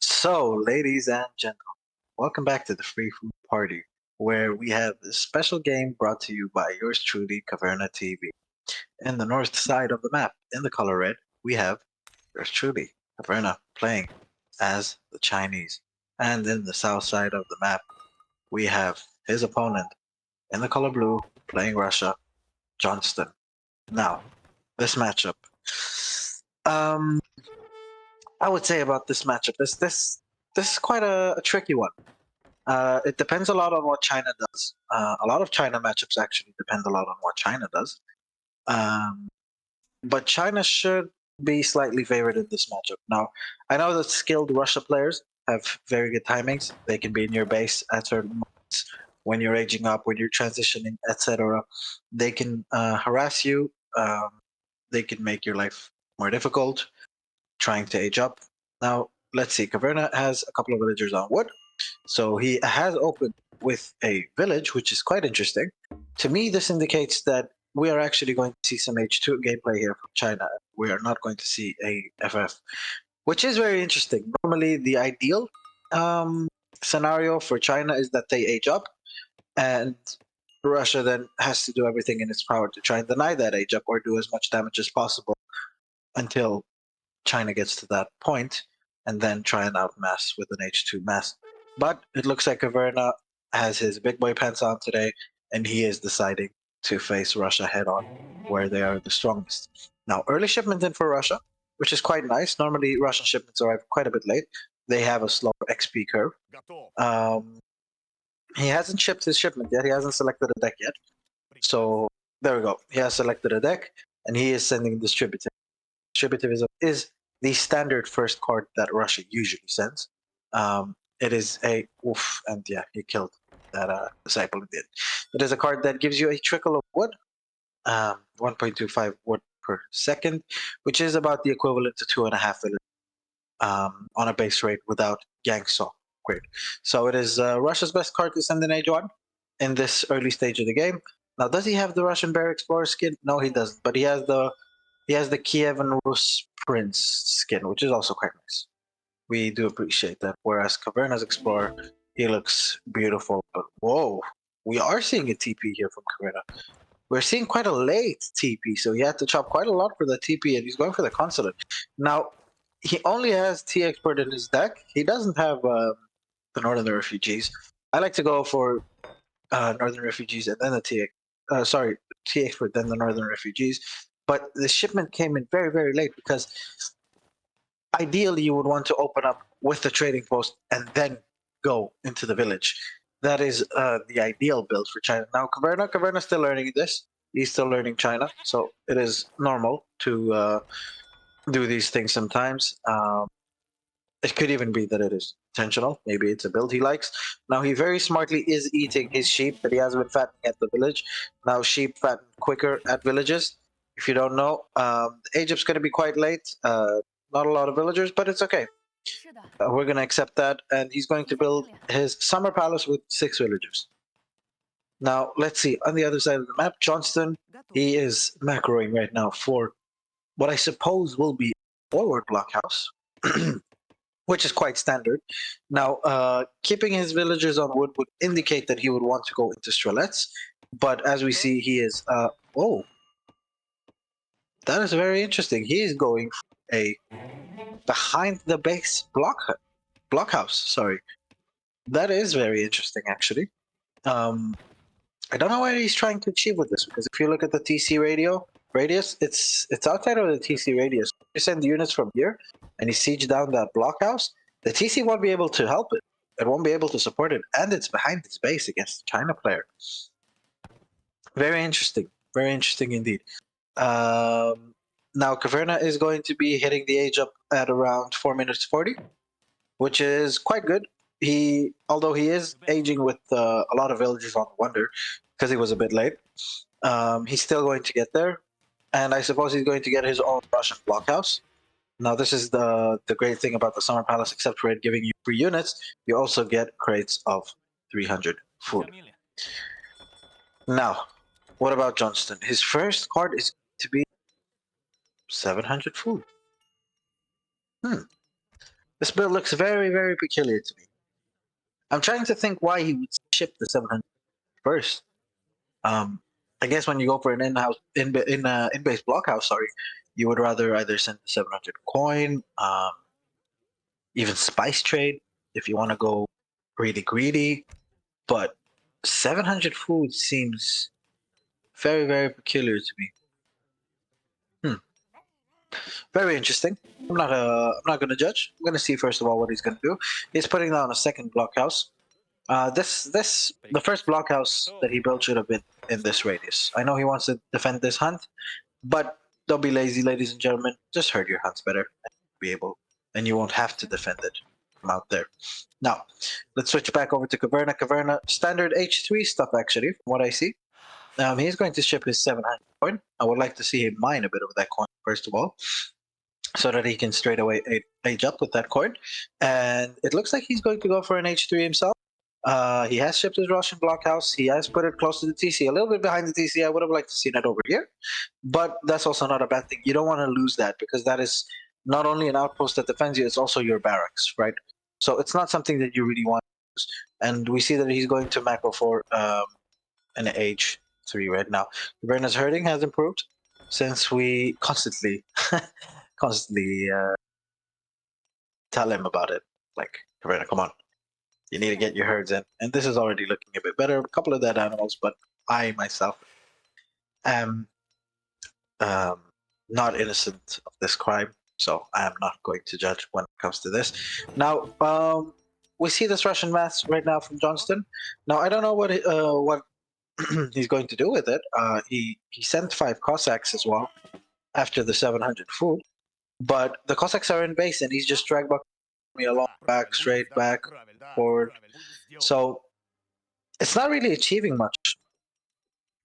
So, ladies and gentlemen, welcome back to the Free Food Party, where we have this special game brought to you by yours truly, Caverna TV. In the north side of the map, in the color red, we have yours truly, Caverna, playing as the Chinese. And in the south side of the map, we have his opponent, in the color blue, playing Russia, Johnston. Now, this matchup. Um, I would say about this matchup, this is quite a tricky one. It depends a lot on what China does. A lot of China matchups actually depend a lot on what China does. Um, but China should be slightly favored in this matchup. Now, I know that skilled Russia players have very good timings. They can be in your base at certain moments when you're aging up, when you're transitioning, etc. They can harass you. They can make your life more difficult trying to age up. Now, let's see. Caverna has a couple of villagers on wood. So he has opened with a village, which is quite interesting. To me, this indicates that we are actually going to see some H2 gameplay here from China. We are not going to see a FF, which is very interesting. Normally, the ideal um, scenario for China is that they age up, and Russia then has to do everything in its power to try and deny that age up or do as much damage as possible until China gets to that point, and then try and outmass with an H2 mass. But it looks like Caverna has his big boy pants on today, and he is deciding to face Russia head on, where they are the strongest. Now, early shipment in for Russia, which is quite nice. Normally, Russian shipments arrive quite a bit late. They have a slower XP curve. Um, he hasn't shipped his shipment yet. He hasn't selected a deck yet. So there we go. He has selected a deck, and he is sending distributive. Distributivism is the standard first card that Russia usually sends. It is a oof, and yeah, he killed that disciple. Did. It is a card that gives you a trickle of wood, 1.25 wood per second, which is about the equivalent to 2.5 village on a base rate without Gangsaw. Great. So it is Russia's best card to send in Age 1 in this early stage of the game. Now, does he have the Russian Bear Explorer skin? No, he doesn't. But he has the Kiev and Rus Prince skin, which is also quite nice. We do appreciate that. Whereas Caverna's Explorer, he looks beautiful. But whoa, we are seeing a TP here from Caverna. We're seeing quite a late TP, so he had to chop quite a lot for the TP, and he's going for the Consulate. Now, he only has T Expert in his deck. He doesn't have the Northern Refugees. I like to go for Northern Refugees and then the T Expert, then the Northern Refugees. But the shipment came in very, very late because ideally you would want to open up with the trading post and then go into the village. That is the ideal build for China. Now, Caverna's still learning this. He's still learning China, so it is normal to do these things sometimes. It could even be that it is intentional. Maybe it's a build he likes. Now, he very smartly is eating his sheep that he has been fattening at the village. Now, sheep fatten quicker at villages. If you don't know, Egypt's going to be quite late. Not a lot of villagers, but it's okay. We're going to accept that. And he's going to build his summer palace with 6 villagers. Now, let's see. On the other side of the map, Johnston, he is macroing right now for what I suppose will be a forward blockhouse. Which is quite standard. Now, keeping his villagers on wood would indicate that he would want to go into Strelets, but as we see, he is. Oh, that is very interesting. He is going for a behind the base blockhouse. Sorry, that is very interesting, actually. Um, I don't know what he's trying to achieve with this because if you look at the TC radius, it's outside of the TC radius. If you send units from here and you siege down that blockhouse, the TC won't be able to help it. It won't be able to support it, and it's behind its base against a China player. Very interesting. Very interesting indeed. Now Caverna is going to be hitting the age up at around 4 minutes 40, which is quite good. Although he is aging with a lot of villagers on Wonder because he was a bit late, he's still going to get there, and I suppose he's going to get his own Russian blockhouse. Now, this is the great thing about the Summer Palace, except for it giving you free units, you also get crates of 300 food. Now, what about Johnston? His first card is to be 700 food. Hmm. This build looks very, very peculiar to me. I'm trying to think why he would ship the 700 first. Um, I guess when you go for an in-house in-base blockhouse, sorry, you would rather either send the 700 coin, even spice trade if you want to go really greedy. But 700 food seems very, very peculiar to me. Very interesting. I'm not gonna judge. I'm gonna see first of all what he's gonna do. He's putting down a second blockhouse. The first blockhouse that he built should have been in this radius. I know he wants to defend this hunt, but don't be lazy, ladies and gentlemen. Just herd your hunts better, and be able, and you won't have to defend it from out there. Now, let's switch back over to Caverna. Caverna, standard H3 stuff actually, from what I see. He's going to ship his 700 coin. I would like to see him mine a bit of that coin first of all, so that he can straight away age up with that coin. And it looks like he's going to go for an H3 himself. He has shipped his Russian blockhouse. He has put it close to the TC, a little bit behind the TC. I would have liked to see that over here, but that's also not a bad thing. You don't want to lose that because that is not only an outpost that defends you, it's also your barracks, right? So it's not something that you really want to lose. And we see that he's going to macro for an H3 right now. Verna's herding has improved since we constantly, constantly tell him about it. Like, Verna, come on, you need to get your herds in. And this is already looking a bit better. A couple of dead animals, but I myself am not innocent of this crime, so I am not going to judge when it comes to this. Now, we see this Russian mass right now from Johnston. Now, I don't know what he's going to do with it. He sent 5 Cossacks as well after the 700 food, but the Cossacks are in base, and he's just dragged me along back, straight back, forward. So it's not really achieving much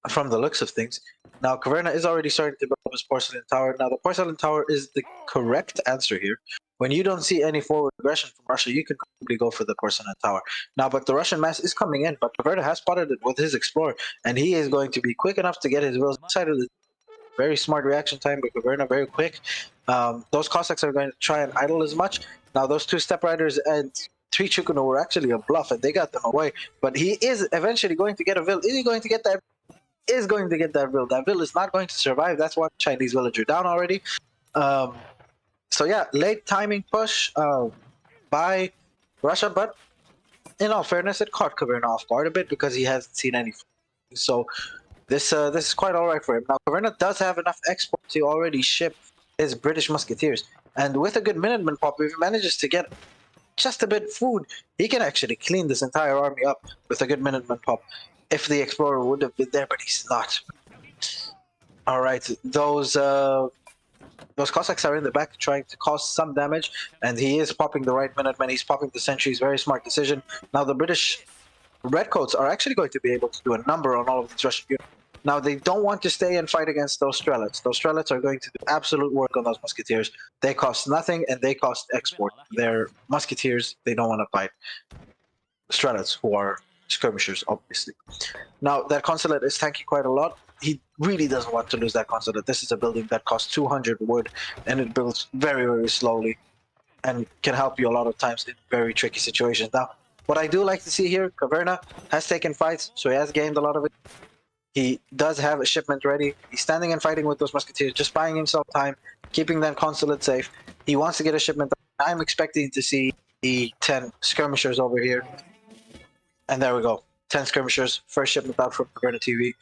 from the looks of things. Now, Caverna is already starting to build up his porcelain tower. Now, the porcelain tower is the correct answer here. When you don't see any forward aggression from Russia, you can probably go for the porcelain tower. Now, but the Russian mass is coming in, but Caverna has spotted it with his explorer, and he is going to be quick enough to get his wills inside of the very smart reaction time by Caverna, very quick. Those Cossacks are going to try and idle as much. Now, those 2 step riders and 3 Chukunu were actually a bluff, and they got them away. But he is eventually going to get a vil. Is he going to get that? Is going to get that vil. That vil is not going to survive. That's one Chinese villager down already. So yeah, late timing push by Russia, but in all fairness, it caught Caverna off guard a bit because he hasn't seen any. So this is quite all right for him. Now, Caverna does have enough export to already ship his British musketeers, and with a good Minuteman pop, if he manages to get just a bit of food, he can actually clean this entire army up with a good Minuteman pop. If the explorer would have been there, but he's not. All right, those Cossacks are in the back trying to cause some damage, and he is popping the right Minutemen. He's popping the sentries. Very smart decision. Now the British Redcoats are actually going to be able to do a number on all of these Russian units. Now, they don't want to stay and fight against those Strelets. Those Strelets are going to do absolute work on those Musketeers. They cost nothing, and they cost export. They're Musketeers. They don't want to fight Strelets, who are skirmishers, obviously. Now, that Consulate is tanking quite a lot. He really doesn't want to lose that Consulate. This is a building that costs 200 wood, and it builds very, very slowly, and can help you a lot of times in very tricky situations. Now, what I do like to see here, Caverna has taken fights, so he has gained a lot of it. He does have a shipment ready. He's standing and fighting with those musketeers, just buying himself time, keeping that consulate safe. He wants to get a shipment. I'm expecting to see the 10 skirmishers over here. And there we go. 10 skirmishers, first shipment out from Caverna TV.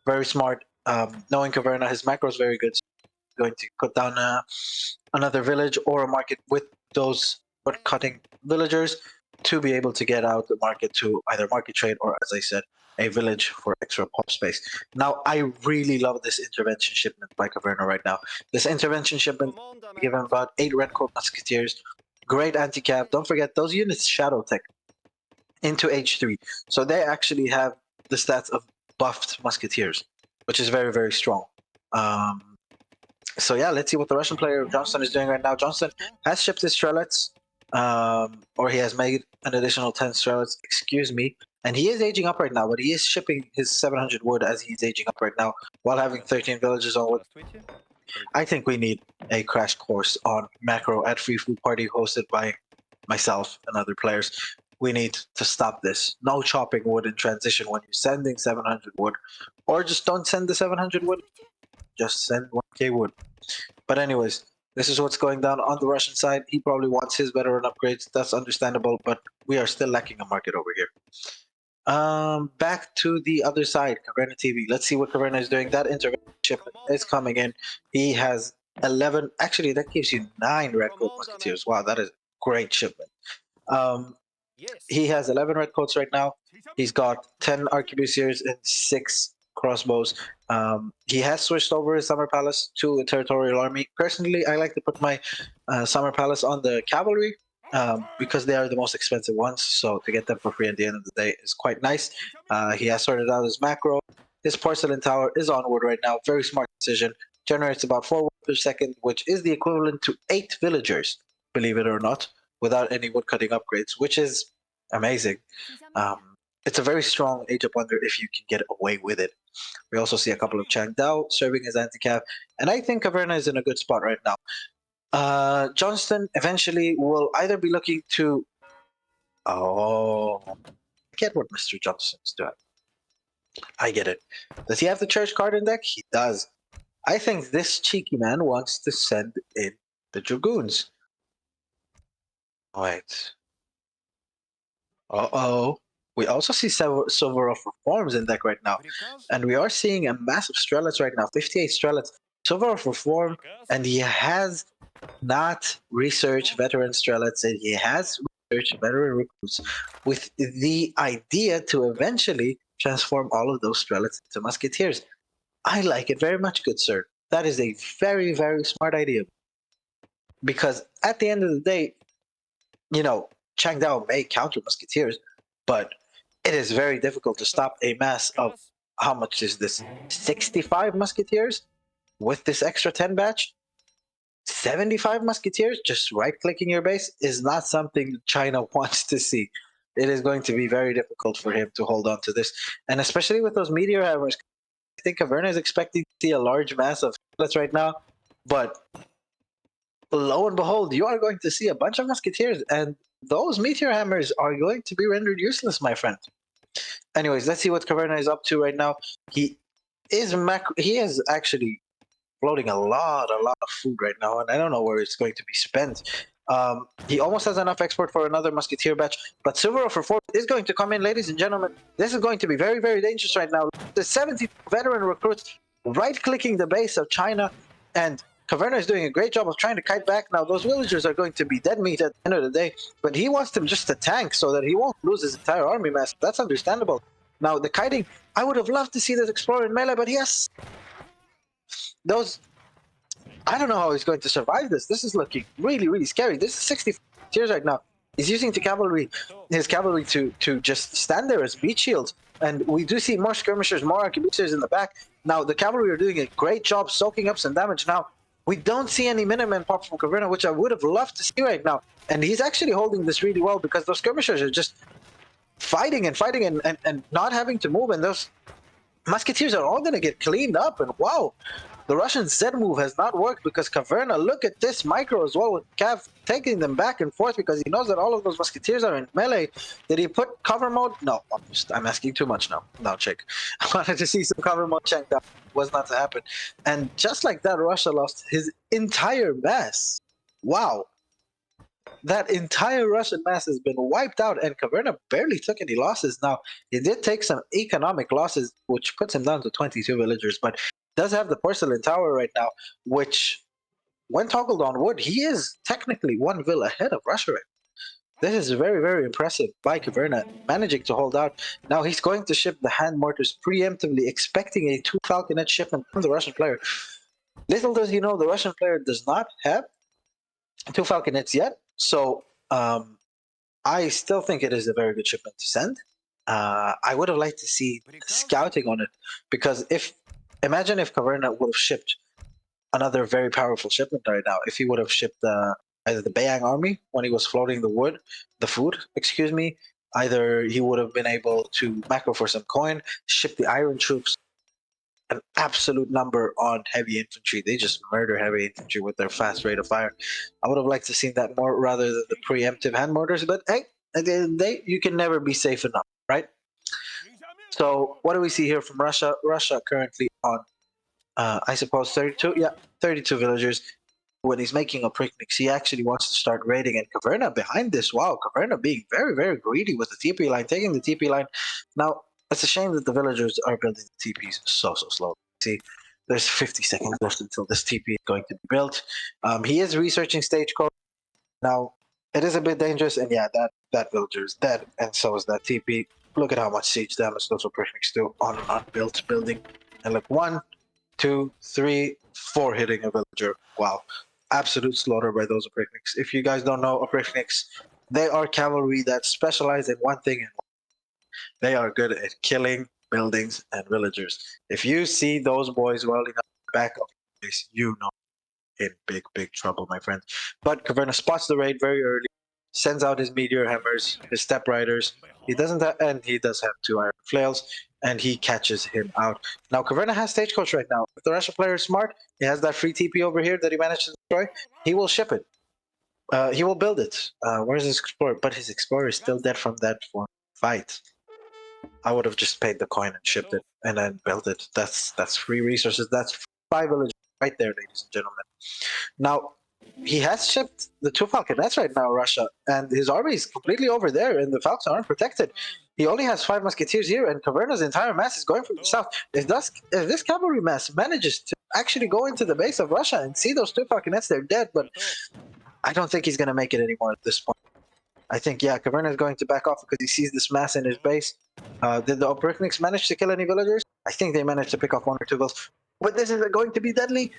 Very smart. Knowing Caverna, his macro is very good. So he's going to put down another village or a market with those wood-cutting villagers to be able to get out the market to either market trade or, as I said, a village for extra pop space. Now, I really love this intervention shipment by Caverna right now. This intervention shipment, given about 8 Redcoat Musketeers, great anti-cap. Don't forget, those units Shadow Tech into H3. So they actually have the stats of buffed Musketeers, which is very, very strong. So yeah, let's see what the Russian player Johnston is doing right now. Johnston has shipped his Strelets, or he has made an additional 10 Strelets, excuse me. And he is aging up right now, but he is shipping his 700 wood as he's aging up right now, while having 13 villages on wood. I think we need a crash course on macro at Free Food Party hosted by myself and other players, we need to stop this. No chopping wood in transition when you're sending 700 wood, or just don't send the 700 wood. Just send 1k wood. But anyways, this is what's going down on the Russian side. He probably wants his veteran upgrades. That's understandable, but we are still lacking a market over here. Back to the other side, Caverna TV. Let's see what Caverna is doing. That intervention shipment is coming in. He has 11. Actually, that gives you 9 red coat musketeers. Wow, that is great shipment. He has 11 red coats right now. He's got 10 arquebusiers and 6 crossbows. He has switched over his summer palace to a territorial army. Personally, I like to put my summer palace on the cavalry because they are the most expensive ones. So to get them for free at the end of the day is quite nice. He has sorted out his macro. His porcelain tower is on wood right now. Very smart decision. Generates about 4 wood per second, which is the equivalent to 8 villagers, believe it or not, without any wood cutting upgrades, which is amazing. It's a very strong Age of Wonder if you can get away with it. We also see a couple of Chang Dao serving as anti-cav, and I think Caverna is in a good spot right now. Johnston eventually will either be looking to... Oh, I get what Mr. Johnston's doing. I get it. Does he have the church card in deck? He does. I think this cheeky man wants to send in the Dragoons. Wait. Uh-oh. We also see Silverov Reforms in deck right now. And we are seeing a massive Strelets right now. 58 Strelets. Silverov Reform, and he has not researched veteran Strelets, and he has researched veteran recruits with the idea to eventually transform all of those Strelets into Musketeers. I like it very much, good sir. That is a very, very smart idea. Because at the end of the day, you know, Chang Dao may counter Musketeers, but it is very difficult to stop a mass of, how much is this? 65 Musketeers with this extra 10 batch? 75 Musketeers just right-clicking your base is not something China wants to see. It is going to be very difficult for him to hold on to this. And especially with those Meteor Hammers, I think Caverna is expecting to see a large mass of Strelets right now, but lo and behold, you are going to see a bunch of Musketeers, and those Meteor Hammers are going to be rendered useless, my friend. Anyways, let's see what Caverna is up to right now. He is actually floating a lot of food right now, and I don't know where it's going to be spent. He almost has enough export for another Musketeer batch, but Silver for 4 is going to come in, ladies and gentlemen. This is going to be very, very dangerous right now. The 70 veteran recruits right-clicking the base of China, and Caverna is doing a great job of trying to kite back. Now, those villagers are going to be dead meat at the end of the day, but he wants them just to tank so that he won't lose his entire army mass. That's understandable. Now, the kiting, I would have loved to see this Explorer in melee, but yes, those... I don't know how he's going to survive this. This is looking really, really scary. This is 60 tiers right now. He's using his cavalry to just stand there as beach shields. And we do see more skirmishers, more arquebusiers in the back. Now, the cavalry are doing a great job soaking up some damage. Now, we don't see any Minutemen pop from Caverna, which I would have loved to see right now. And he's actually holding this really well because those skirmishers are just fighting and not having to move. And those Musketeers are all going to get cleaned up. And wow, the Russian Z move has not worked because Caverna, look at this micro as well, with Cav taking them back and forth because he knows that all of those Musketeers are in melee. Did he put cover mode? No, I'm asking too much now. No, check. I wanted to see some cover mode check. That was not to happen. And just like that, Russia lost his entire mass. Wow. That entire Russian mass has been wiped out, and Caverna barely took any losses. Now, he did take some economic losses, which puts him down to 22 villagers, but does have the porcelain tower right now, which, when toggled on wood, he is technically 1 vill ahead of Russia right now. This is very, very impressive by Caverna, managing to hold out. Now he's going to ship the hand mortars preemptively, expecting a 2 Falconet shipment from the Russian player. Little does he know, the Russian player does not have 2 Falconets yet, so I still think it is a very good shipment to send. I would have liked to see scouting on it, because imagine if Caverna would have shipped another very powerful shipment right now. If he would have shipped either the Bayang army when he was floating the food, excuse me, either he would have been able to macro for some coin, ship the iron troops, an absolute number on heavy infantry. They just murder heavy infantry with their fast rate of fire. I would have liked to see that more rather than the preemptive hand mortars, but hey, at the end of the day, you can never be safe enough, right? So what do we see here from Russia? Russia currently on, I suppose 32. Yeah, 32 villagers. When he's making a picnic, he actually wants to start raiding. And Caverna behind this. Wow, Caverna being very, very greedy with the TP line, taking the TP line. Now, it's a shame that the villagers are building the TPs so slow. See, there's 50 seconds left until this TP is going to be built. He is researching stagecoach. Now, it is a bit dangerous, and yeah, that villager is dead, and so is that TP. Look at how much siege damage those picnics do on an unbuilt building. And look, 1, 2, 3, 4 hitting a villager. Wow. Absolute slaughter by those Oprichniks. If you guys don't know Oprichniks, they are cavalry that specialize in one thing, and they are good at killing buildings and villagers. If you see those boys welding up the back of the place, you know in big trouble, my friend. But Caverna spots the raid very early, sends out his meteor hammers, his step riders. He doesn't have, and he does have 2 iron flails, and he catches him out. Now Caverna has stagecoach right now. If the Russian player is smart, he has that free TP over here that he managed to destroy. He will ship it. He will build it. Where's his explorer? But his explorer is still dead from that one fight. I would have just paid the coin and shipped it and then built it. That's free resources. That's 5 villages right there, ladies and gentlemen. Now, he has shipped the 2 falconets right now, Russia, and his army is completely over there, and the falcons aren't protected. He only has 5 musketeers here, and Caverna's entire mass is going from the south. If this cavalry mass manages to actually go into the base of Russia and see those 2 falconets, they're dead, but I don't think he's going to make it anymore at this point. I think, yeah, Caverna is going to back off because he sees this mass in his base. Did the Oprichniks manage to kill any villagers? I think they managed to pick off 1 or 2 vills. But this is going to be deadly.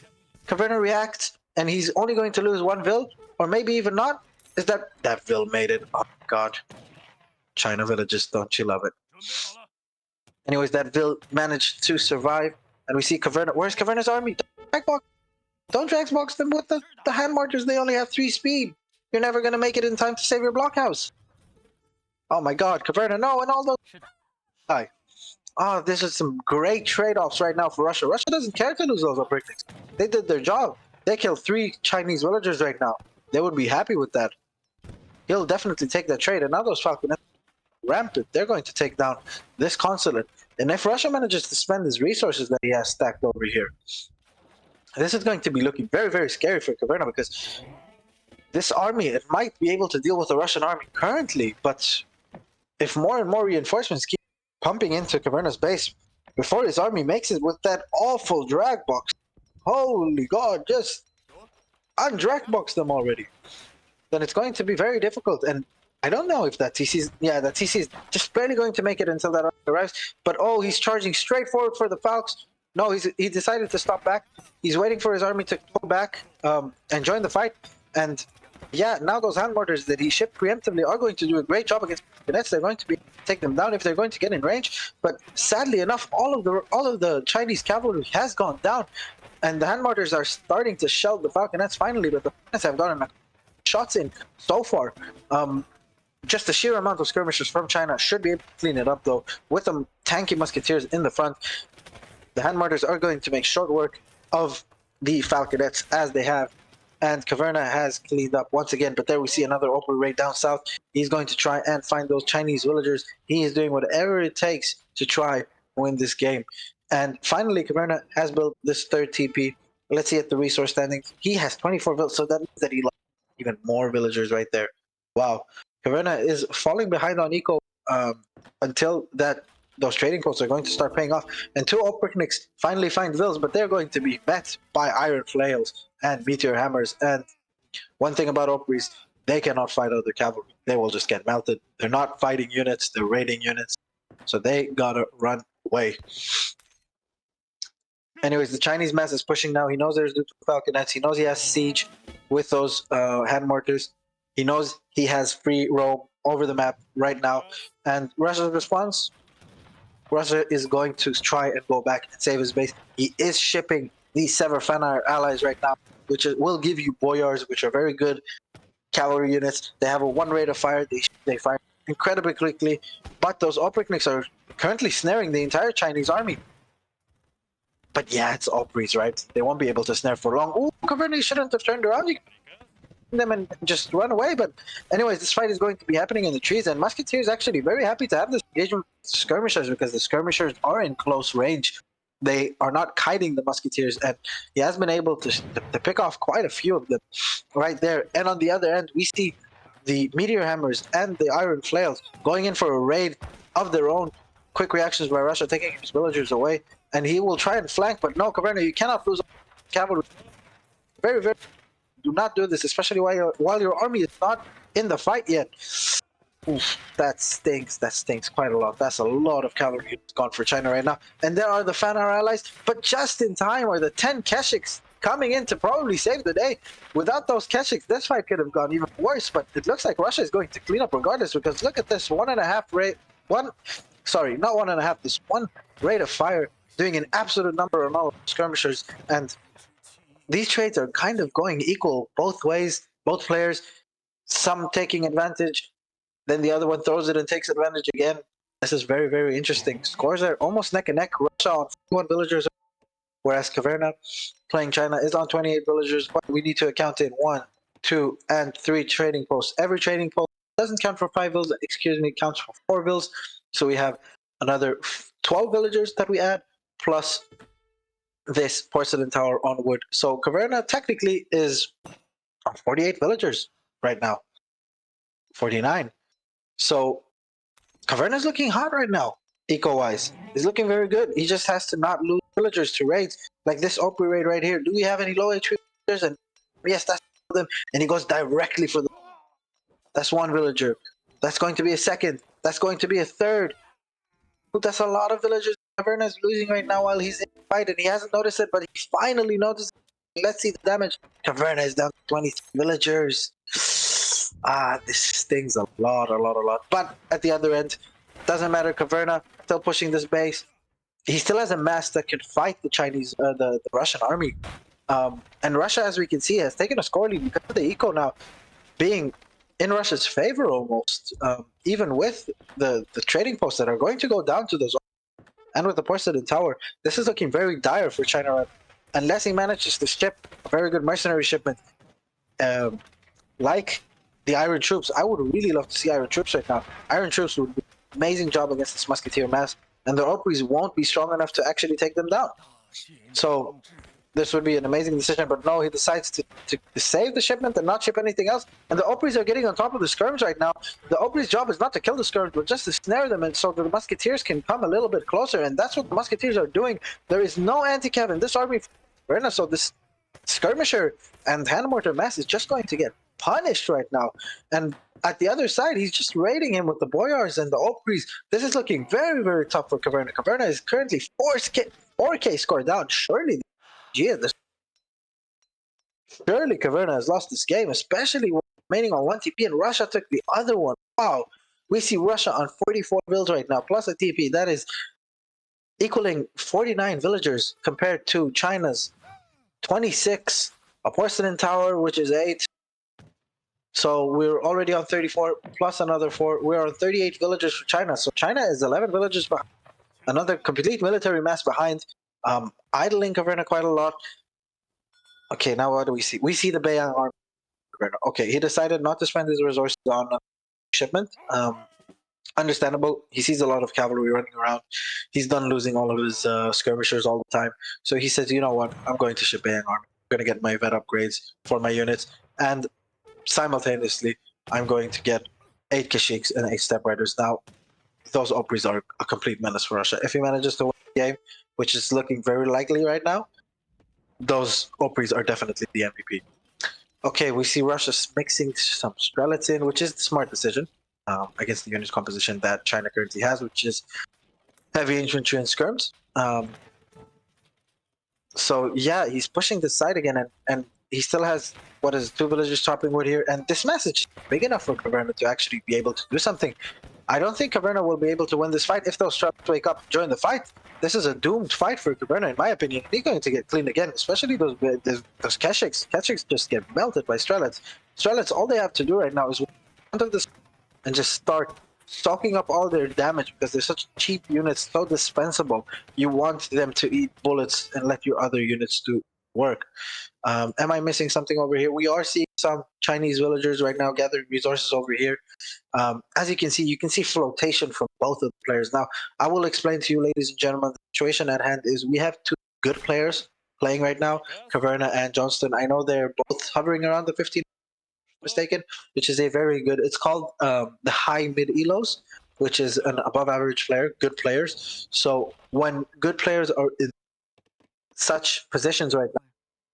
Caverna reacts, and he's only going to lose 1 vill, or maybe even not. Is that vill made it? Oh god, China villages, don't you love it? Anyways, that vill managed to survive, and we see Caverna. Where's Caverna's army? Don't drag box them with the hand marchers. They only have 3 speed. You're never gonna make it in time to save your blockhouse. Oh my god, Caverna, no, and all those. Hi. Oh, this is some great trade-offs right now for Russia. Russia doesn't care to lose those Oprichniks. They did their job. They killed 3 Chinese villagers right now. They would be happy with that. He'll definitely take that trade. And now those falconets rampant. They're going to take down this consulate. And if Russia manages to spend his resources that he has stacked over here, this is going to be looking very scary for Caverna, because this army, it might be able to deal with the Russian army currently, but if more and more reinforcements keep pumping into Caverna's base before his army makes it with that awful drag box, holy god, just undrag box them already, then it's going to be very difficult. And I don't know if that TC is just barely going to make it until that army arrives. But oh, he's charging straight forward for the Falcons. No, he decided to stop back. He's waiting for his army to go back and join the fight. And yeah, now those hand mortars that he shipped preemptively are going to do a great job against the Nets. They're going to take them down if they're going to get in range. But sadly enough, all of the Chinese cavalry has gone down, and the hand mortars are starting to shell the falconets finally. But the falconets have gotten shots in so far. Just the sheer amount of skirmishers from China should be able to clean it up, though. With them tanky musketeers in the front, the hand mortars are going to make short work of the falconets as they have. And Caverna has cleaned up once again, but there we see another open raid down south. He's going to try and find those Chinese villagers. He is doing whatever it takes to try win this game. And finally, Caverna has built this 3rd TP. Let's see at the resource standing. He has 24 villages, so that means that he lost even more villagers right there. Wow. Caverna is falling behind on eco until those trading posts are going to start paying off. And 2 Oprichniks finally find vills, but they're going to be met by iron flails and meteor hammers. And one thing about Opries, they cannot fight other cavalry. They will just get melted. They're not fighting units, they're raiding units. So they gotta run away. Anyways, the Chinese mass is pushing now. He knows there's 2 falconets. He knows he has siege with those hand mortars. He knows he has free roam over the map right now. And Russia's response? Russia is going to try and go back and save his base. He is shipping these Severfana allies right now, which will give you boyars, which are very good cavalry units. They have a 1 rate of fire. They fire incredibly quickly. But those Oprichniks are currently snaring the entire Chinese army. But yeah, it's Opry's, right? They won't be able to snare for long. Ooh, Caverna shouldn't have turned around. You can them and just run away. But anyways, this fight is going to be happening in the trees, and Musketeer is actually very happy to have this engagement with skirmishers because the skirmishers are in close range. They are not kiting the Musketeers, and he has been able to pick off quite a few of them right there. And on the other end, we see the Meteor Hammers and the Iron Flails going in for a raid of their own. Quick reactions by Russia, taking his villagers away, and he will try and flank, but no, Caverna, you cannot lose cavalry. Very, very. Do not do this, especially while your army is not in the fight yet. Oof, that stinks. That stinks quite a lot. That's a lot of cavalry gone for China right now. And there are the Fanar allies, but just in time are the 10 Keshiks coming in to probably save the day. Without those Keshiks, this fight could have gone even worse, but it looks like Russia is going to clean up regardless, because look at this 1.5 rate. Sorry, not 1.5, this 1 rate of fire doing an absolute number on all skirmishers, and these trades are kind of going equal both ways, both players, some taking advantage, then the other one throws it and takes advantage again. This is very, very interesting. Scores are almost neck and neck. Russia on 41 villagers, whereas Caverna playing China is on 28 villagers, but we need to account in 1, 2, and 3 trading posts. Every trading post doesn't count for 5 vills, excuse me, counts for 4 vills. So we have another 12 villagers that we add, plus this porcelain tower on wood. So Caverna technically is on 48 villagers right now. 49. So Caverna's looking hot right now, eco-wise. He's looking very good. He just has to not lose villagers to raids. Like this Opry raid right here. Do we have any low HP villagers? And yes, that's them. And he goes directly for them. That's 1 villager. That's going to be a 2nd. That's going to be a 3rd. That's a lot of villagers Caverna is losing right now while he's in the fight, and he hasn't noticed it, but he finally noticed it. Let's see the damage. Caverna is down to 23 villagers. This stings a lot. But at the other end, doesn't matter. Caverna still pushing this base. He still has a mass that can fight the Chinese, the Russian army. And Russia, as we can see, has taken a score lead because of the eco now being in Russia's favor almost. Even with the trading posts that are going to go down to those, and with the porcelain tower, this is looking very dire for China. Unless he manages to ship a very good mercenary shipment, like the Iron Troops. I would really love to see Iron Troops right now. Iron Troops would do an amazing job against this Musketeer mass, and the Opry's won't be strong enough to actually take them down. So this would be an amazing decision, but no, he decides to save the shipment and not ship anything else. And the Opry's are getting on top of the skirms right now. The Opry's job is not to kill the skirms, but just to snare them, and so the Musketeers can come a little bit closer, and that's what the Musketeers are doing. There is no anti-cav in this army, so this skirmisher and hand mortar mass is just going to get punished right now. And at the other side, he's just raiding him with the Boyars and the Opry's. This is looking very, very tough for Caverna. Caverna is currently 4K score down. Surely Caverna has lost this game, especially when remaining on 1 TP, and Russia took the other one. Wow. We see Russia on 44 vills right now, plus a TP. That is equaling 49 villagers compared to China's 26. A porcelain tower, which is 8. So we're already on 34, plus another 4. We're on 38 villagers for China. So China is 11 villagers behind. Another complete military mass behind. Idling Caverna quite a lot. Okay, now what do we see? We see the Beiyang army. Okay, he decided not to spend his resources on shipment. Understandable. He sees a lot of cavalry running around. He's done losing all of his skirmishers all the time. So he says, you know what? I'm going to ship Beiyang army. I'm going to get my vet upgrades for my units. And simultaneously, I'm going to get 8 Keshiks and 8 Step Riders. Now, those Opry's are a complete menace for Russia. If he manages to win the game, which is looking very likely right now, those Opry's are definitely the MVP. Okay, we see Russia mixing some Strelitzin, which is the smart decision against the unit composition that China currently has, which is heavy infantry and skirms. So yeah, he's pushing this side again, and he still has, 2 villagers chopping wood here, and this message is big enough for Caverna to actually be able to do something. I don't think Caverna will be able to win this fight if those Strelitz wake up during the fight. This is a doomed fight for Caverna, in my opinion. He's going to get cleaned again, especially those Keshiks. Keshiks just get melted by Strelitz. Strelitz, all they have to do right now is onto this and just start soaking up all their damage because they're such cheap units, so dispensable. You want them to eat bullets and let your other units do work. Am I missing something over here? We are seeing some Chinese villagers right now gathering resources over here. As you can see flotation from both of the players. Now, I will explain to you, ladies and gentlemen, the situation at hand is we have two good players playing right now, Caverna and Johnston. I know they're both hovering around the 15, mistaken, which is a very good. It's called the high mid elos, which is an above average player, good players. So when good players are in such positions right now,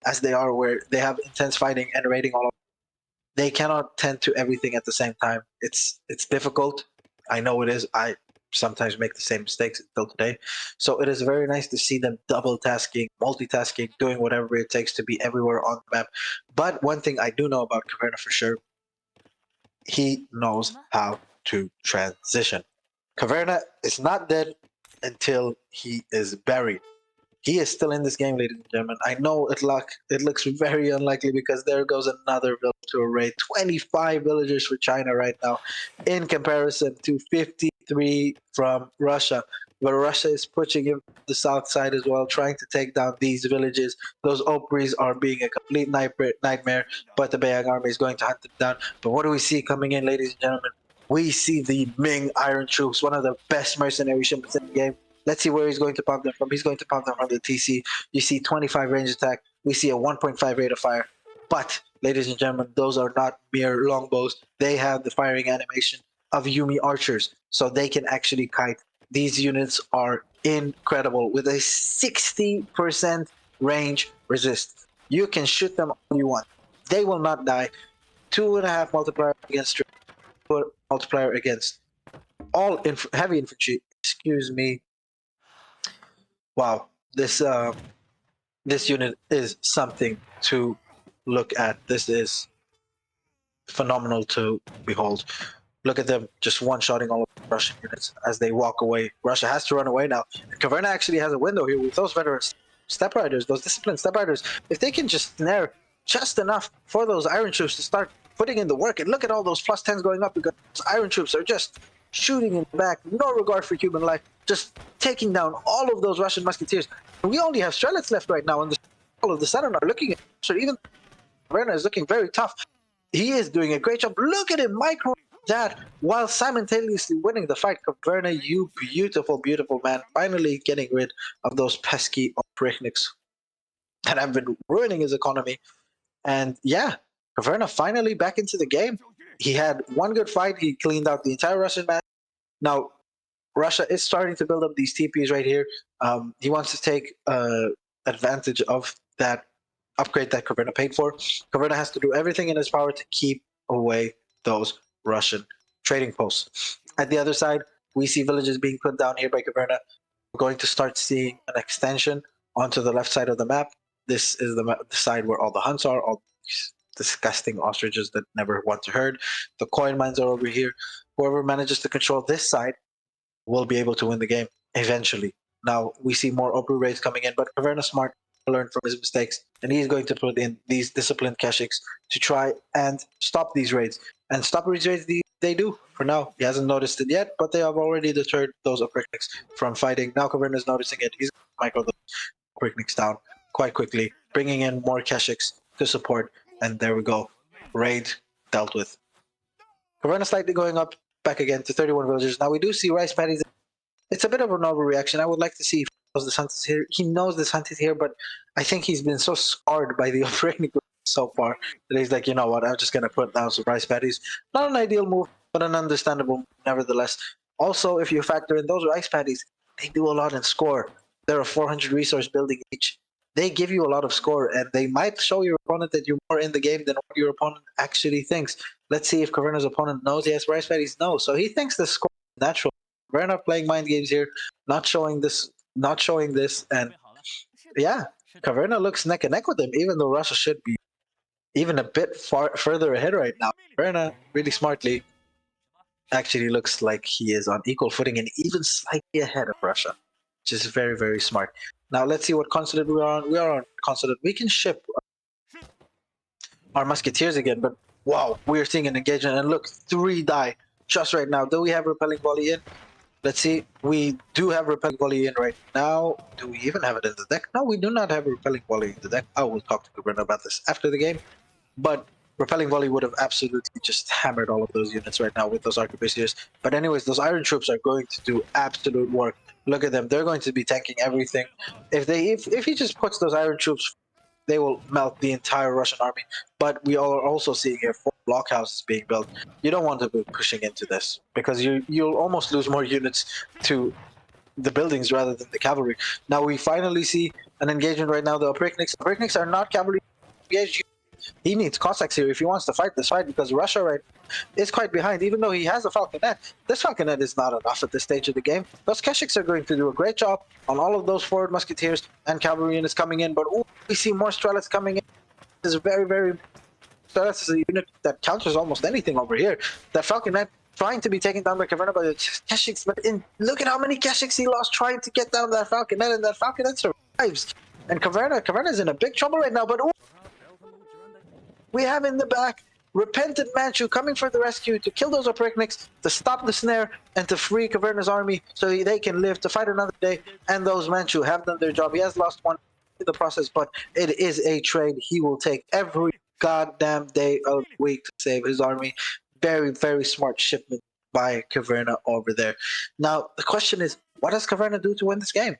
as they are, where they have intense fighting and raiding all, they cannot tend to everything at the same time. It's difficult. I know it is. I sometimes make the same mistakes until today. So it is very nice to see them double tasking, multitasking, doing whatever it takes to be everywhere on the map. But one thing I do know about Caverna for sure, he knows how to transition. Caverna is not dead until he is buried. He is still in this game, ladies and gentlemen. I know it looks very unlikely because there goes another village to a raid. 25 villagers for China right now, in comparison to 53 from Russia. But Russia is pushing him the south side as well, trying to take down these villages. Those Opries are being a complete nightmare, but the Bayang army is going to hunt them down. But what do we see coming in, ladies and gentlemen? We see the Ming Iron Troops, one of the best mercenary ships in the game. Let's see where he's going to pump them from. He's going to pump them from the TC. You see 25 range attack. We see a 1.5 rate of fire. But, ladies and gentlemen, those are not mere longbows. They have the firing animation of Yumi archers, so they can actually kite. These units are incredible with a 60% range resist. You can shoot them all you want. They will not die. 2.5 multiplier against multiplier against all heavy infantry. Excuse me. Wow, this unit is something to look at. This is phenomenal to behold. Look at them just one-shotting all of the Russian units as they walk away. Russia has to run away now. Caverna actually has a window here with those veteran step riders, those disciplined step riders. If they can just snare just enough for those iron troops to start putting in the work, and look at all those plus 10s going up because iron troops are just shooting in the back, no regard for human life, just taking down all of those Russian musketeers. We only have Strelets left right now, and all of the Southern are looking at, so even Caverna is looking very tough. He is doing a great job. Look at him micro that while simultaneously winning the fight. Caverna, you beautiful, beautiful man, finally getting rid of those pesky Oprichniks that have been ruining his economy. And yeah, Caverna finally back into the game. He had one good fight. He cleaned out the entire Russian match. Now, Russia is starting to build up these TPs right here. He wants to take advantage of that upgrade that Caverna paid for. Caverna has to do everything in his power to keep away those Russian trading posts. At the other side, we see villages being put down here by Caverna. We're going to start seeing an extension onto the left side of the map. This is the side where all the hunts are, all these disgusting ostriches that never want to herd. The coin mines are over here. Whoever manages to control this side will be able to win the game eventually. Now we see more Opry raids coming in, but Caverna Smart learned from his mistakes, and he's going to put in these disciplined Keshiks to try and stop these raids. And stop these raids they do for now. He hasn't noticed it yet, but they have already deterred those Oprichniks from fighting. Now Caverna is noticing it. He's going to micro the Oprichniks down quite quickly, bringing in more Keshiks to support, and there we go. Raid dealt with. Caverna slightly going up back again to 31 villagers. Now we do see rice paddies. It's a bit of an overreaction. I would like to see if he knows this hunt is here. He knows this hunt is here, but I think he's been so scarred by the operating so far that he's like, you know what, I'm just going to put down some rice paddies. Not an ideal move, but an understandable move nevertheless. Also, if you factor in those rice paddies, they do a lot in score. They're a 400 resource building each. They give you a lot of score, and they might show your opponent that you're more in the game than what your opponent actually thinks. Let's see if Caverna's opponent knows he has rice paddies. No, so he thinks the score is natural. We're not playing mind games here, not showing this, and yeah, Caverna looks neck and neck with him, even though Russia should be even a bit further ahead right now. Caverna, really smartly, actually looks like he is on equal footing and even slightly ahead of Russia, which is very, very smart. Now let's see what consulate we are on. We are on consulate. We can ship our musketeers again, but wow, we are seeing an engagement, and look, 3 die just right now. Do we have repelling volley in? Let's see. We do have repelling volley in right now. Do we even have it in the deck? No, we do not have repelling volley in the deck. I will talk to Caverna about this after the game. But repelling volley would have absolutely just hammered all of those units right now with those arquebusiers. But anyways, those iron troops are going to do absolute work. Look at them; they're going to be tanking everything. If he just puts those iron troops, they will melt the entire Russian army. But we are also seeing here 4 blockhouses being built. You don't want to be pushing into this because you'll almost lose more units to the buildings rather than the cavalry. Now we finally see an engagement right now. The Oprikniks are not cavalry engaged. He needs Cossacks here if he wants to fight this fight because Russia right is quite behind. Even though he has a Falconet, this Falconet is not enough at this stage of the game. Those Keshiks are going to do a great job on all of those forward musketeers and cavalry units coming in. But we see more Strelets coming in. This is very Strelets is a unit that counters almost anything over here. That Falconet trying to be taken down by Caverna by the Keshiks, but look at how many Keshiks he lost trying to get down that Falconet, and that Falconet survives. And Caverna's in a big trouble right now, but we have in the back repentant Manchu coming for the rescue to kill those Oprikniks, to stop the snare, and to free Caverna's army so they can live to fight another day. And those Manchu have done their job. He has lost one in the process, but it is a trade he will take every goddamn day of the week to save his army. Very smart shipment by Caverna over there. Now, the question is, what does Caverna do to win this game?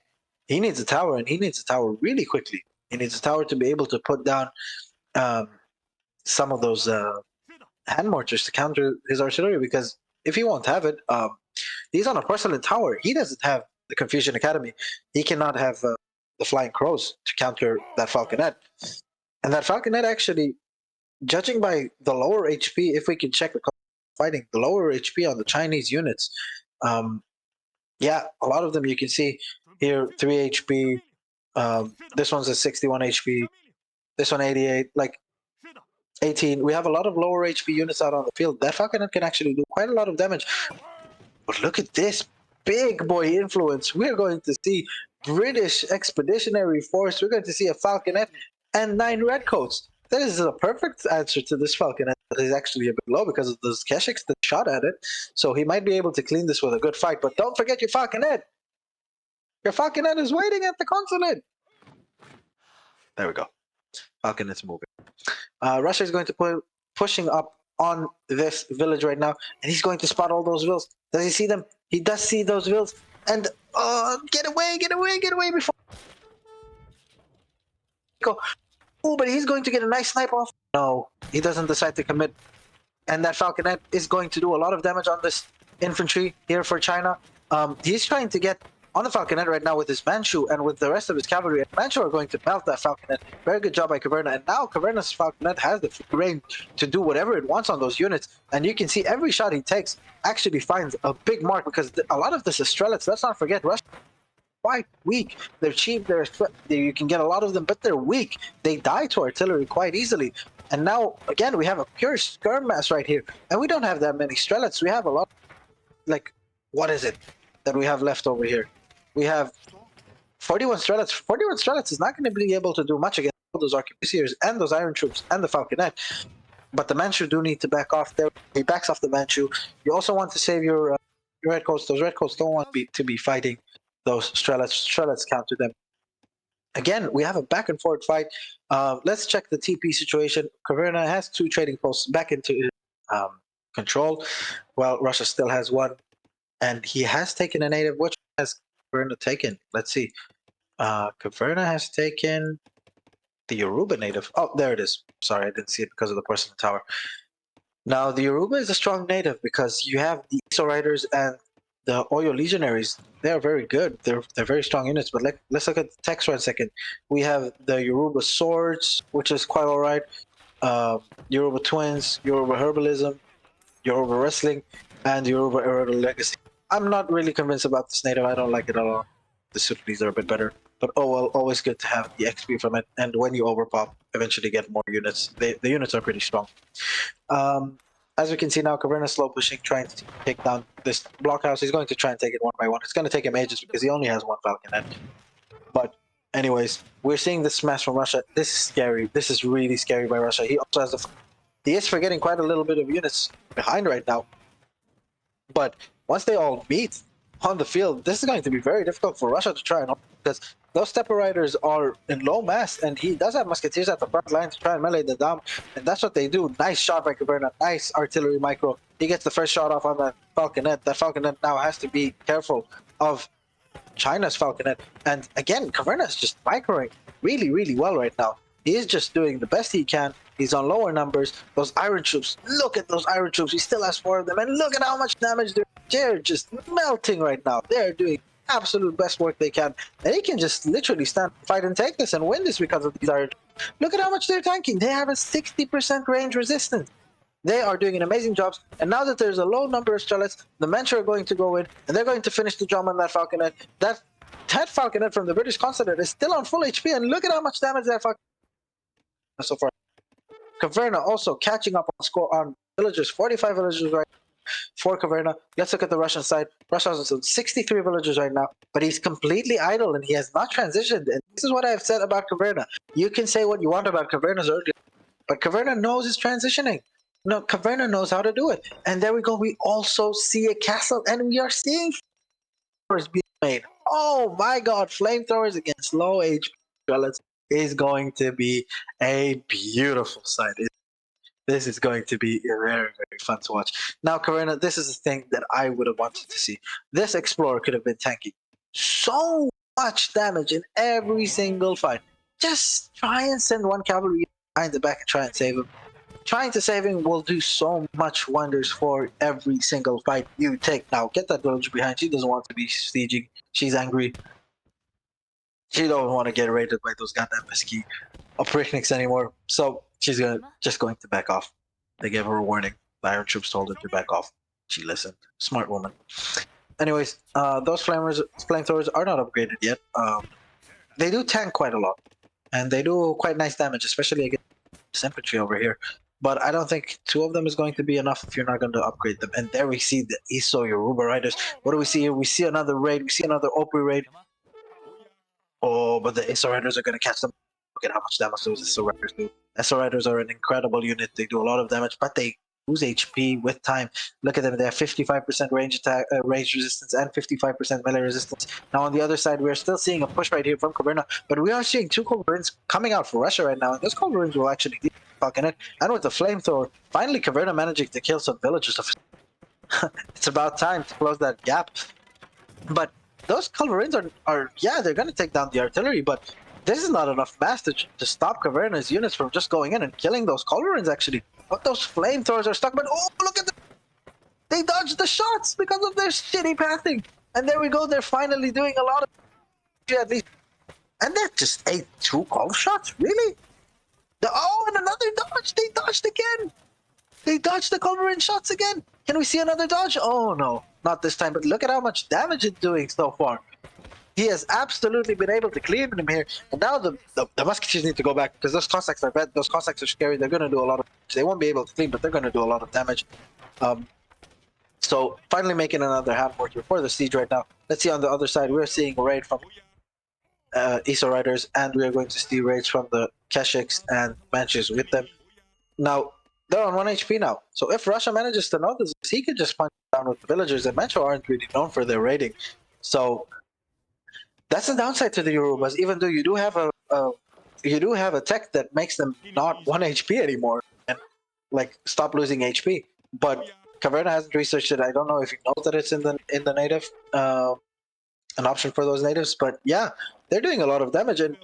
He needs a tower, and he needs a tower really quickly. He needs a tower to be able to put down some of those hand mortars to counter his artillery, because if he won't have it, he's on a porcelain tower. He doesn't have the Confucian Academy. He cannot have the Flying Crows to counter that Falconet. And that Falconet actually, judging by the lower HP, if we can check the fighting, the lower HP on the Chinese units, yeah, a lot of them you can see here, 3 HP. This one's a 61 HP. This one 88. Like 18. We have a lot of lower HP units out on the field. That Falconet can actually do quite a lot of damage. But look at this big boy influence. We're going to see British Expeditionary Force. We're going to see a Falconet and 9 redcoats. That is a perfect answer to this Falconet. That is actually a bit low because of those Keshiks that shot at it. So he might be able to clean this with a good fight. But don't forget your Falconet. Your Falconet is waiting at the consulate. There we go. Falconet's moving. Russia is going to put pushing up on this village right now, and he's going to spot all those vills. Does he see them? He does see those vills. And get away before go. Oh, but he's going to get a nice snipe off. No, he doesn't decide to commit. And that Falconet is going to do a lot of damage on this infantry here for China. He's trying to get on the Falconet right now with his Manchu and with the rest of his cavalry. And Manchu are going to melt that Falconet. Very good job by Caverna. And now Caverna's Falconet has the free reign to do whatever it wants on those units. And you can see every shot he takes actually finds a big mark, because a lot of this is Strelets. Let's not forget, Russia quite weak. They're cheap. You can get a lot of them, but they're weak. They die to artillery quite easily. And now, again, we have a pure skirm mass right here. And we don't have that many Strelets. We have a lot, like, what is it that we have left over here? We have 41 Strelets. 41 Strelets is not going to be able to do much against all those arquebusiers and those iron troops and the Falconet. But the Manchu do need to back off there. He backs off the Manchu. You also want to save your redcoats. Those redcoats don't want to be fighting those Strelets. Strelets counter them. Again, we have a back and forth fight. Let's check the TP situation. Caverna has 2 trading posts back into control, while Russia still has 1. And he has taken a native. Which has Caverna taken? Let's see. Caverna has taken the Yoruba native. Oh, there it is. Sorry, I didn't see it because of the porcelain tower. Now, the Yoruba is a strong native because you have the Iso Riders and the Oyo Legionaries. They are very good. They're very strong units. But let's look at the text for a second. We have the Yoruba Swords, which is quite all right. Yoruba Twins, Yoruba Herbalism, Yoruba Wrestling, and Yoruba Erodo Legacy. I'm not really convinced about this native. I don't like it at all. The Sudanese are a bit better. But oh well, always good to have the XP from it. And when you overpop, eventually get more units. The units are pretty strong. As we can see now, Caverna slow pushing, trying to take down this blockhouse. He's going to try and take it one by one. It's going to take him ages because he only has 1 Falconet. But anyways, we're seeing this smash from Russia. This is scary. This is really scary by Russia. He also has he is forgetting quite a little bit of units behind right now. But once they all meet on the field, this is going to be very difficult for Russia to try and because those stepper riders are in low mass, and he does have musketeers at the front line to try and melee them down, and that's what they do. Nice shot by Caverna, nice artillery micro. He gets the first shot off on that Falconet. That Falconet now has to be careful of China's Falconet, and again, Caverna is just microing really, really well right now. He is just doing the best he can. He's on lower numbers. Those Iron Troops, look at those Iron Troops. He still has 4 of them, and look at how much damage they're just melting right now. They're doing absolute best work they can, and he can just literally stand, fight, and take this and win this because of these Iron Troops. Look at how much they're tanking. They have a 60% range resistance. They are doing an amazing job, and now that there's a low number of Strelets, the Mensch are going to go in, and they're going to finish the job on that Falconet. That Falconet from the British Consulate is still on full HP, and look at how much damage that Falconet so far. Caverna also catching up on score on villagers, 45 villagers right for Caverna. Let's look at the Russian side. Russia has 63 villagers right now, but he's completely idle and he has not transitioned. And this is what I've said about Caverna. You can say what you want about Caverna's early, but Caverna knows his transitioning. No, Caverna knows how to do it. And there we go. We also see a castle, and we are seeing flamethrowers being made. Oh my god, flamethrowers against low HP Strelets is going to be a beautiful sight. This is going to be very, very fun to watch. Now, Caverna, this is the thing that I would have wanted to see. This Explorer could have been tanking so much damage in every single fight. Just try and send one cavalry behind the back and try and save him. Trying to save him will do so much wonders for every single fight you take. Now, get that village behind. She doesn't want to be sieging. She's angry. She don't want to get raided by those goddamn pesky operationics anymore. So she's just going to back off. They gave her a warning. The Iron Troops told her to back off. She listened. Smart woman. Anyways, those flamethrowers are not upgraded yet. They do tank quite a lot, and they do quite nice damage, especially against infantry over here. But I don't think 2 of them is going to be enough if you're not going to upgrade them. And there we see the ISO Yoruba Riders. What do we see here? We see another raid. We see another Opry raid. Oh, but the ISO Riders are going to catch them. Look at how much damage those ISO Riders do. ISO Riders are an incredible unit. They do a lot of damage, but they lose HP with time. Look at them. They have 55% range attack, range resistance, and 55% melee resistance. Now on the other side, we're still seeing a push right here from Caverna, but we are seeing 2 Culverins coming out for Russia right now, and those Culverins will actually be fucking it. And with the flamethrower, finally Caverna managing to kill some villagers. It's about time to close that gap. But those Culverins are yeah, they're going to take down the artillery, but this is not enough mass to stop Caverna's units from just going in and killing those Culverins, actually. But those flamethrowers are stuck. But oh, look at them! They dodged the shots because of their shitty pathing. And there we go. They're finally doing a lot of at least. And that just ate 2 golf shots? Really? Oh, and another dodge! They dodged again! They dodged the Culverin shots again! Can we see another dodge? Oh no, not this time. But look at how much damage it's doing so far. He has absolutely been able to clean him here, and now the musketeers need to go back because those Cossacks are bad. Those Cossacks are scary. They're going to do a lot of damage. They won't be able to clean, but they're going to do a lot of damage. So finally making another half work here for the siege right now. Let's see on the other side. We're seeing a raid from ISO Riders, and we are going to see raids from the Keshiks and Manchus with them. Now, they're on 1 HP now. So if Russia manages to notice this, he could just punch down with the villagers, and Manchu aren't really known for their raiding. So that's the downside to the Yorubas, even though you do have a tech that makes them not 1 HP anymore and like stop losing HP. But Caverna hasn't researched it. I don't know if he knows that it's in the native, an option for those natives. But yeah, they're doing a lot of damage, and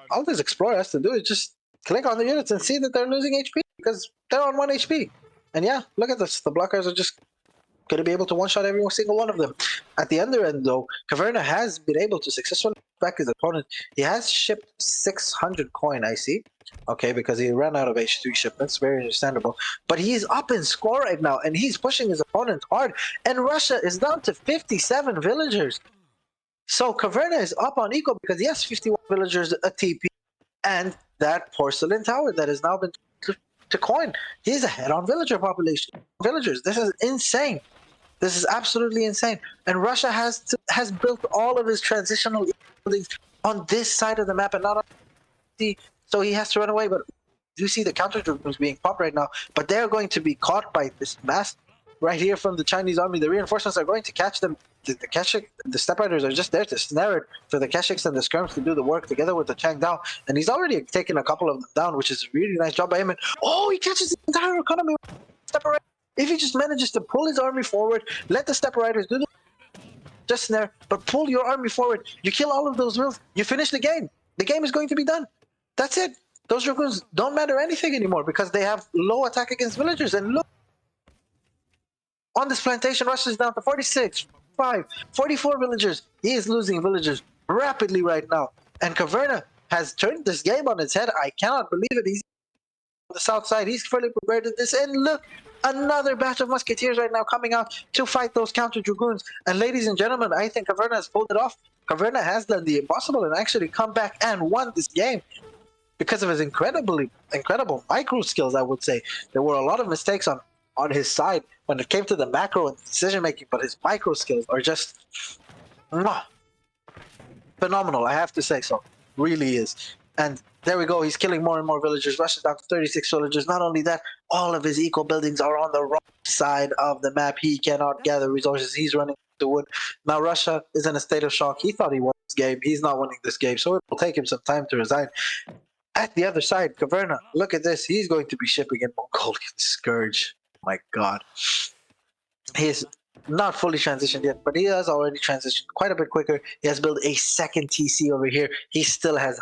all this Explorer has to do is just click on the units and see that they're losing HP because they're on 1 HP. And yeah, look at this. The blockers are just going to be able to one-shot every single one of them. At the other end, though, Caverna has been able to successfully back his opponent. He has shipped 600 coin, I see. Okay, because he ran out of H3 shipments. Very understandable. But he's up in score right now, and he's pushing his opponent hard. And Russia is down to 57 villagers. So Caverna is up on eco because he has 51 villagers, a TP, and that porcelain tower that has now been to coin. He's ahead on villager population. Villagers. This is insane. This is absolutely insane. And Russia has built all of his transitional buildings on this side of the map and not on the. So he has to run away. But you see the counter troops being popped right now. But they're going to be caught by this mass right here from the Chinese army. The reinforcements are going to catch them. The Step Riders are just there to snare it for the Keshiks and the Skirms to do the work together with the Chang Dao. And he's already taken a couple of them down, which is a really nice job by him. And oh, he catches the entire economy. Step Rider. If he just manages to pull his army forward, let the Step Riders do the just snare, but pull your army forward. You kill all of those wills. You finish the game. The game is going to be done. That's it. Those Dragoons don't matter anything anymore because they have low attack against villagers. And look, on this plantation, Russia is down to 46, 5, 44 villagers. He is losing villagers rapidly right now. And Caverna has turned this game on its head. I cannot believe it. He's on the south side. He's fully prepared to this. And look, another batch of musketeers right now coming out to fight those counter dragoons. And ladies and gentlemen, I think Caverna has pulled it off. Caverna has done the impossible and actually come back and won this game because of his incredible micro skills. I would say there were a lot of mistakes on his side when it came to the macro and decision making, but his micro skills are just phenomenal. I have to say so. Really is. And there we go. He's killing more and more villagers. Russia's down to 36 villagers. Not only that, all of his eco buildings are on the wrong side of the map. He cannot gather resources. He's running the wood. Now Russia is in a state of shock. He thought he won this game. He's not winning this game, so it will take him some time to resign. At the other side, Caverna, look at this. He's going to be shipping in Mongolian Scourge. My God. He is not fully transitioned yet, but he has already transitioned quite a bit quicker. He has built a second TC over here. He still has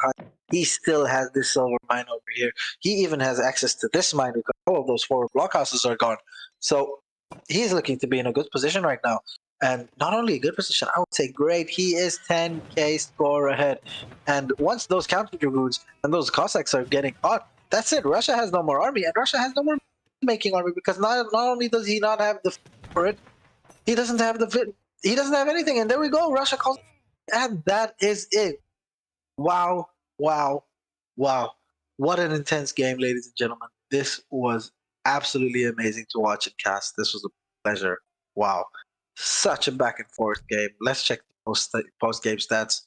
this silver mine over here. He even has access to this mine because all of those 4 blockhouses are gone. So he's looking to be in a good position right now. And not only a good position, I would say great. He is 10k score ahead. And once those counter dragoons and those Cossacks are getting caught, that's it. Russia has no more army, and Russia has no more making army because not only does he not have the for it, he doesn't have he doesn't have anything. And there we go. Russia calls, and that is it. Wow, wow, wow. What an intense game, ladies and gentlemen. This was absolutely amazing to watch and cast. This was a pleasure. Wow. Such a back and forth game. Let's check the post game stats.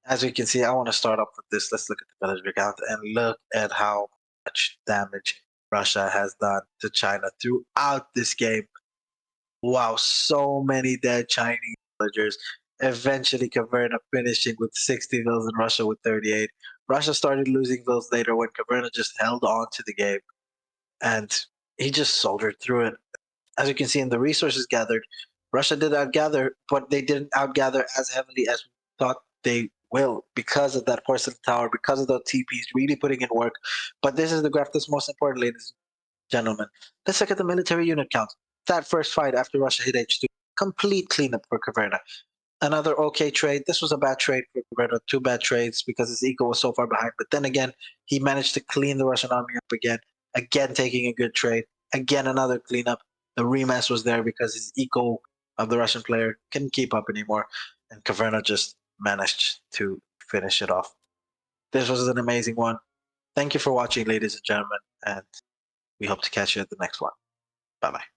As we can see, I want to start off with this. Let's look at the villager count and look at how much damage Russia has done to China throughout this game. Wow, so many dead Chinese villagers. Eventually, Caverna finishing with 60 vills and Russia with 38. Russia started losing vills later when Caverna just held on to the game. And he just soldiered through it. As you can see in the resources gathered, Russia did outgather, but they didn't outgather as heavily as we thought they will because of that porcelain tower, because of the TPs really putting in work. But this is the graph that's most important, ladies and gentlemen. Let's look at the military unit count. That first fight after Russia hit H2, complete cleanup for Caverna. Another okay trade. This was a bad trade for Caverna. 2 bad trades because his eco was so far behind. But then again, he managed to clean the Russian army up again. Again, taking a good trade. Again, another cleanup. The rematch was there because his eco of the Russian player couldn't keep up anymore. And Caverna just managed to finish it off. This was an amazing one. Thank you for watching, ladies and gentlemen. And we hope to catch you at the next one. Bye-bye.